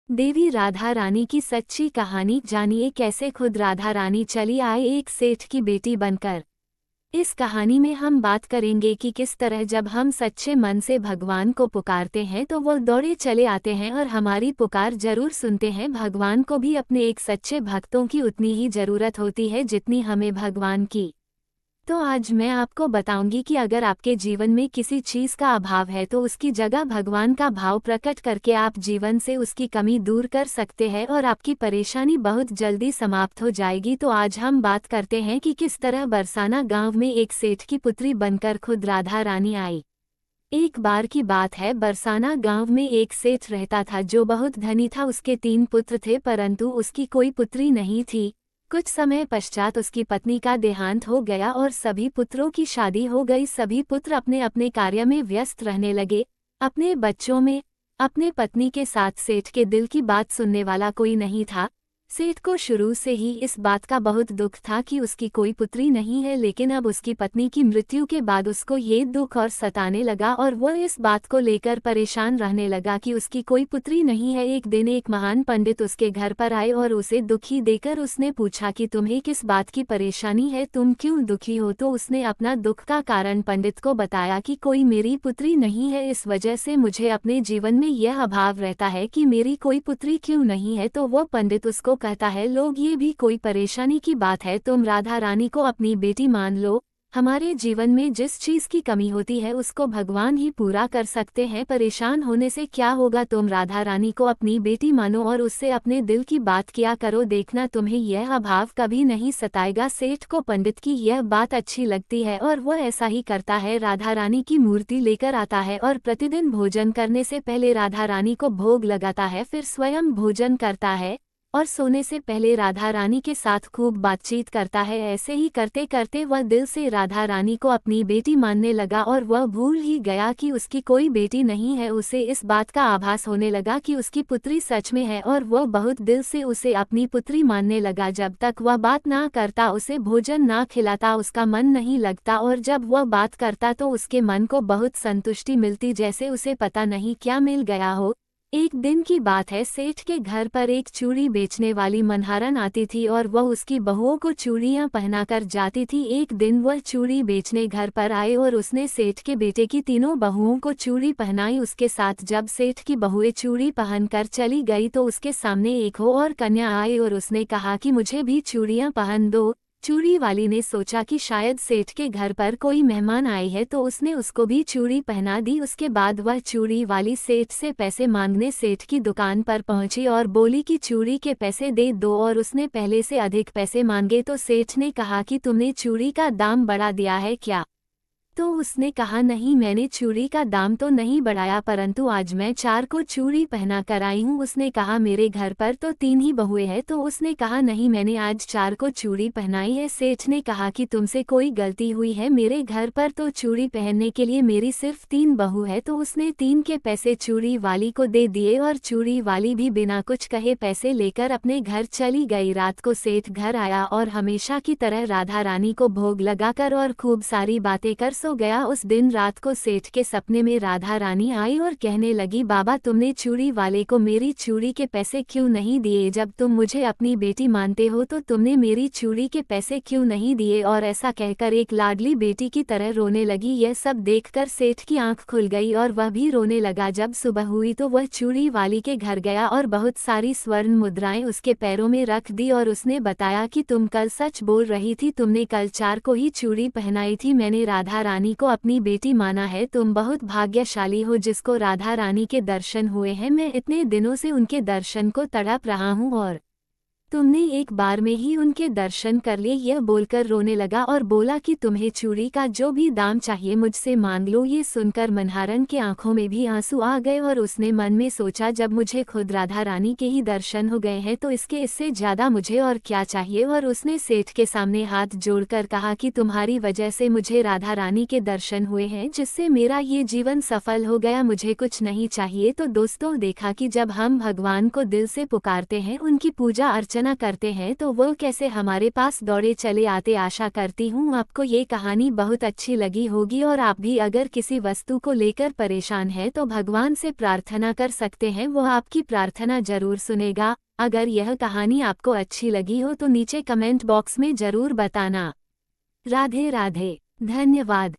देवी राधा रानी की सच्ची कहानी जानिए कैसे खुद राधा रानी चली आए एक सेठ की बेटी बनकर। इस कहानी में हम बात करेंगे कि किस तरह जब हम सच्चे मन से भगवान को पुकारते हैं तो वो दौड़े चले आते हैं और हमारी पुकार जरूर सुनते हैं। भगवान को भी अपने एक सच्चे भक्तों की उतनी ही जरूरत होती है जितनी हमें भगवान की। तो आज मैं आपको बताऊंगी कि अगर आपके जीवन में किसी चीज का अभाव है तो उसकी जगह भगवान का भाव प्रकट करके आप जीवन से उसकी कमी दूर कर सकते हैं और आपकी परेशानी बहुत जल्दी समाप्त हो जाएगी। तो आज हम बात करते हैं कि किस तरह बरसाना गांव में एक सेठ की पुत्री बनकर खुद राधा रानी आई। एक बार की बात है, बरसाना गांव में एक सेठ रहता था जो बहुत धनी था। उसके 3 पुत्र थे परंतु उसकी कोई पुत्री नहीं थी। कुछ समय पश्चात उसकी पत्नी का देहांत हो गया और सभी पुत्रों की शादी हो गई। सभी पुत्र अपने अपने कार्य में व्यस्त रहने लगे, अपने बच्चों में। अपने पत्नी के साथ सेठ के दिल की बात सुनने वाला कोई नहीं था। सेठ को शुरू से ही इस बात का बहुत दुख था कि उसकी कोई पुत्री नहीं है, लेकिन अब उसकी पत्नी की मृत्यु के बाद उसको ये दुख और सताने लगा और वह इस बात को लेकर परेशान रहने लगा कि उसकी कोई पुत्री नहीं है। एक दिन एक महान पंडित उसके घर पर आए और उसे दुखी देकर उसने पूछा कि तुम्हें किस बात की परेशानी है, तुम क्यों दुखी हो। तो उसने अपना दुख का कारण पंडित को बताया कि कोई मेरी पुत्री नहीं है, इस वजह से मुझे अपने जीवन में यह अभाव रहता है कि मेरी कोई पुत्री क्यों नहीं है। तो वह पंडित उसको कहता है, लोग ये भी कोई परेशानी की बात है, तुम राधा रानी को अपनी बेटी मान लो। हमारे जीवन में जिस चीज की कमी होती है उसको भगवान ही पूरा कर सकते हैं। परेशान होने से क्या होगा, तुम राधा रानी को अपनी बेटी मानो और उससे अपने दिल की बात किया करो, देखना तुम्हें यह अभाव कभी नहीं सताएगा। सेठ को पंडित की यह बात अच्छी लगती है और वह ऐसा ही करता है। राधा रानी की मूर्ति लेकर आता है और प्रतिदिन भोजन करने से पहले राधा रानी को भोग लगाता है, फिर स्वयं भोजन करता है और सोने से पहले राधा रानी के साथ खूब बातचीत करता है। ऐसे ही करते करते वह दिल से राधा रानी को अपनी बेटी मानने लगा और वह भूल ही गया कि उसकी कोई बेटी नहीं है। उसे इस बात का आभास होने लगा कि उसकी पुत्री सच में है और वह बहुत दिल से उसे अपनी पुत्री मानने लगा। जब तक वह बात ना करता, उसे भोजन ना खिलाता, उसका मन नहीं लगता और जब वह बात करता तो उसके मन को बहुत संतुष्टि मिलती, जैसे उसे पता नहीं क्या मिल गया हो। एक दिन की बात है, सेठ के घर पर एक चूड़ी बेचने वाली मनहारन आती थी और वह उसकी बहुओं को चूड़ियां पहनाकर जाती थी। एक दिन वह चूड़ी बेचने घर पर आए और उसने सेठ के बेटे की तीनों बहुओं को चूड़ी पहनाई। उसके साथ जब सेठ की बहुएं चूड़ी पहनकर चली गई तो उसके सामने एक हो और कन्या आई और उसने कहा कि मुझे भी चूड़ियां पहन दो। चूड़ी वाली ने सोचा कि शायद सेठ के घर पर कोई मेहमान आए हैं तो उसने उसको भी चूड़ी पहना दी। उसके बाद वह चूड़ी वाली सेठ से पैसे मांगने सेठ की दुकान पर पहुंची और बोली कि चूड़ी के पैसे दे दो, और उसने पहले से अधिक पैसे मांगे तो सेठ ने कहा कि तुमने चूड़ी का दाम बढ़ा दिया है क्या। तो उसने कहा, नहीं, मैंने चूड़ी का दाम तो नहीं बढ़ाया, परंतु आज मैं 4 को चूड़ी पहना कर आई हूँ। उसने कहा, मेरे घर पर तो 3 ही बहुएं हैं। तो उसने कहा, नहीं, मैंने आज 4 को चूड़ी पहनाई है। सेठ ने कहा कि तुमसे कोई गलती हुई है, मेरे घर पर तो चूड़ी पहनने के लिए मेरी सिर्फ 3 बहू है। तो उसने 3 के पैसे चूड़ी वाली को दे दिए और चूड़ी वाली भी बिना कुछ कहे पैसे लेकर अपने घर चली गई। रात को सेठ घर आया और हमेशा की तरह राधा रानी को भोग लगाकर और खूब सारी बातें कर सो गया। उस दिन रात को सेठ के सपने में राधा रानी आई और कहने लगी, बाबा, तुमने चूड़ी वाले को मेरी चूड़ी के पैसे क्यों नहीं दिए। जब तुम मुझे अपनी बेटी मानते हो तो तुमने मेरी चूड़ी के पैसे क्यों नहीं दिए। और ऐसा कहकर एक लाडली बेटी की तरह रोने लगी। यह सब देखकर सेठ की आंख खुल गई और वह भी रोने लगा। जब सुबह हुई तो वह चूड़ी वाली के घर गया और बहुत सारी स्वर्ण मुद्राएं उसके पैरों में रख दी और उसने बताया कि तुम कल सच बोल रही थी, तुमने कल 4 को ही चूड़ी पहनाई थी। मैंने राधा रानी को अपनी बेटी माना है। तुम बहुत भाग्यशाली हो जिसको राधा रानी के दर्शन हुए हैं। मैं इतने दिनों से उनके दर्शन को तड़प रहा हूँ और तुमने एक बार में ही उनके दर्शन कर लिए। यह बोलकर रोने लगा और बोला कि तुम्हें चूड़ी का जो भी दाम चाहिए मुझसे मांग लो। ये सुनकर मनहारन की आंखों में भी आंसू आ गए और उसने मन में सोचा, जब मुझे खुद राधा रानी के ही दर्शन हो गए हैं तो इससे ज्यादा मुझे और क्या चाहिए। और उसने सेठ के सामने हाथ जोड़कर कहा कि तुम्हारी वजह से मुझे राधा रानी के दर्शन हुए हैं, जिससे मेरा ये जीवन सफल हो गया, मुझे कुछ नहीं चाहिए। तो दोस्तों, देखा कि जब हम भगवान को दिल से पुकारते हैं, उनकी पूजा अर्चना अर्चना करते हैं तो वो कैसे हमारे पास दौड़े चले आते। आशा करती हूँ आपको ये कहानी बहुत अच्छी लगी होगी और आप भी अगर किसी वस्तु को लेकर परेशान हैं तो भगवान से प्रार्थना कर सकते हैं, वो आपकी प्रार्थना जरूर सुनेगा। अगर यह कहानी आपको अच्छी लगी हो तो नीचे कमेंट बॉक्स में जरूर बताना। राधे राधे, धन्यवाद।